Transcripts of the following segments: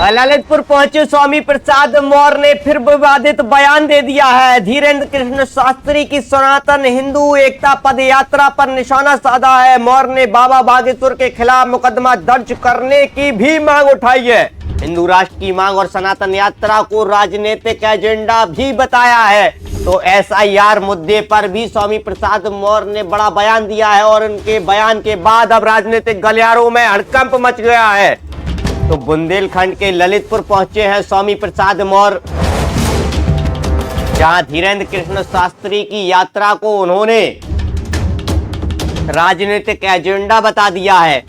ललितपुर पहुंचे स्वामी प्रसाद मौर्य ने फिर विवादित बयान दे दिया है। धीरेन्द्र कृष्ण शास्त्री की सनातन हिंदू एकता पद यात्रा पर निशाना साधा है। मौर्य ने बाबा बागेश्वर के खिलाफ मुकदमा दर्ज करने की भी मांग उठाई है। हिंदू राष्ट्र की मांग और सनातन यात्रा को राजनीतिक एजेंडा भी बताया है। तो SIR मुद्दे पर भी स्वामी प्रसाद मौर्य ने बड़ा बयान दिया है और उनके बयान के बाद अब राजनीतिक गलियारों में हड़कंप मच गया है। तो बुंदेलखंड के ललितपुर पहुंचे हैं स्वामी प्रसाद मौर्य, जहां धीरेन्द्र कृष्ण शास्त्री की यात्रा को उन्होंने राजनीतिक एजेंडा बता दिया है।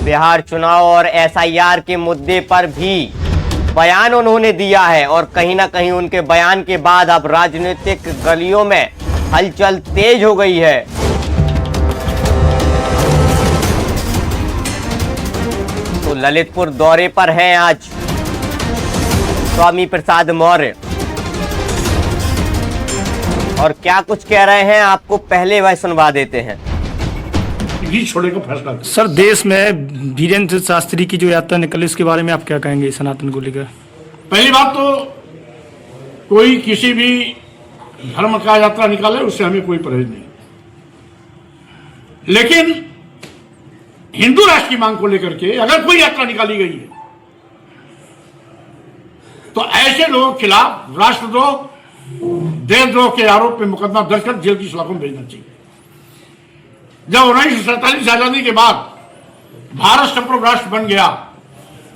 बिहार चुनाव और SIR के मुद्दे पर भी बयान उन्होंने दिया है और कहीं ना कहीं उनके बयान के बाद अब राजनीतिक गलियों में हलचल तेज हो गई है। तो ललितपुर दौरे पर हैं आज स्वामी प्रसाद मौर्य और क्या कुछ कह रहे हैं आपको पहले वह सुनवा देते हैं। छोड़ने का फैसला सर, देश में धीरेन्द्र शास्त्री की जो यात्रा निकली उसके बारे में आप क्या कहेंगे सनातन को लेकर? पहली बात तो कोई किसी भी धर्म का यात्रा निकाले उससे हमें कोई परहेज नहीं, लेकिन हिंदू राष्ट्र की मांग को लेकर के अगर कोई यात्रा निकाली गई है तो ऐसे लोगों के खिलाफ राष्ट्रद्रोह, देशद्रोह के आरोप में मुकदमा दर्ज कर जेल की सलाखों में भेजना चाहिए। जब 1947 आजादी के बाद भारत संप्रभु राष्ट्र बन गया,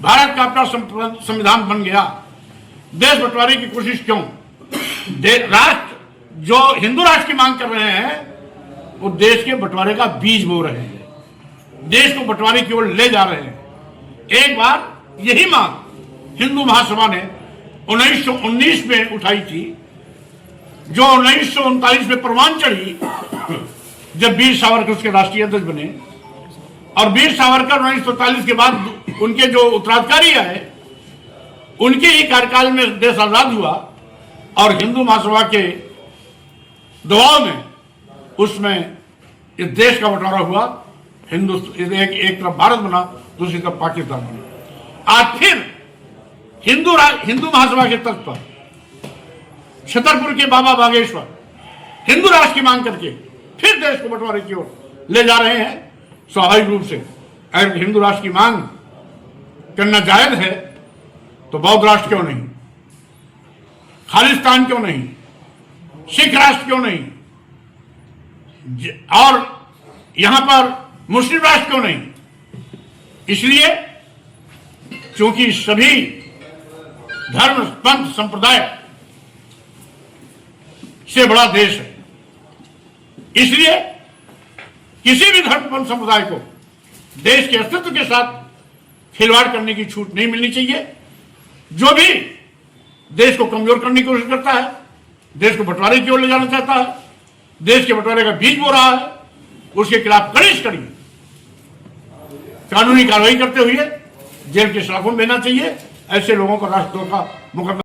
भारत का अपना संविधान बन गया, देश बंटवारे की कोशिश क्यों? राष्ट्र जो हिंदू राष्ट्र की मांग कर रहे हैं वो देश के बंटवारे का बीज बो रहे हैं, देश को बंटवारे की ओर ले जा रहे हैं। एक बार यही मांग हिंदू महासभा ने 1919 में उठाई थी, जो 1939 में परवान चढ़ी जब वीर सावरकर उसके राष्ट्रीय अध्यक्ष बने। और वीर सावरकर 1947 के बाद उनके जो उत्तराधिकारी आए उनके ही कार्यकाल में देश आजाद हुआ और हिंदू महासभा के दबाव में उसमें इस देश का बंटवारा हुआ। एक तरफ भारत बना, दूसरी तरफ पाकिस्तान बना। आज फिर हिंदू महासभा के तर्क पर छतरपुर के बाबा बागेश्वर हिंदू राष्ट्र की मांग करके फिर देश को बंटवारे की ओर ले जा रहे हैं। स्वाभाविक रूप से अगर हिंदू राष्ट्र की मांग करना जायज है तो बौद्ध राष्ट्र क्यों नहीं, खालिस्तान क्यों नहीं, सिख राष्ट्र क्यों नहीं, और यहां पर मुस्लिम राष्ट्र क्यों नहीं? इसलिए क्योंकि सभी धर्म, पंथ, संप्रदाय से बड़ा देश है, इसलिए किसी भी धर्म, पंथ, संप्रदाय को देश के अस्तित्व के साथ खिलवाड़ करने की छूट नहीं मिलनी चाहिए। जो भी देश को कमजोर करने की कोशिश करता है, देश को बंटवारे की ओर ले जाना चाहता है, देश के बंटवारे का बीज बो रहा है, उसके खिलाफ कड़ी से कड़ी कानूनी कार्रवाई करते हुए जेल के सलाखों में भेजना चाहिए। ऐसे लोगों को राष्ट्रद्रोह का मुकदमा